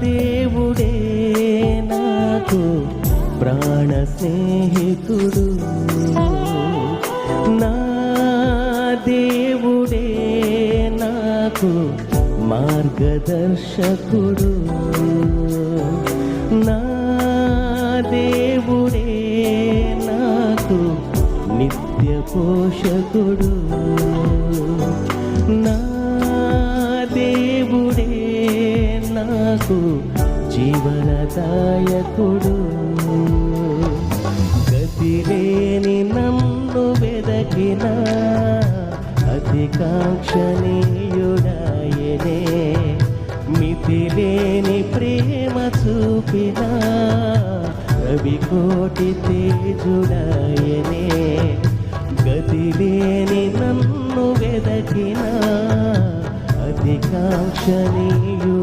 దేవుడే నాకు ప్రాణ స్నేహితుడు, నా దేవుడే నాకు మార్గదర్శకుడు, నా దేవుడే నాకు నిత్య పోషకుడు, నా దేవుడే నాకు జీవనదాయకుడు. గతిలేని నన్ను వెదకిన అతికాంక్షణీయుడాయనే, మితిలేని ప్రేమ చూపిన రవికోటి తేజుడాయనే. గతిలేని నన్ను వెదకిన అతికాంక్షణీయు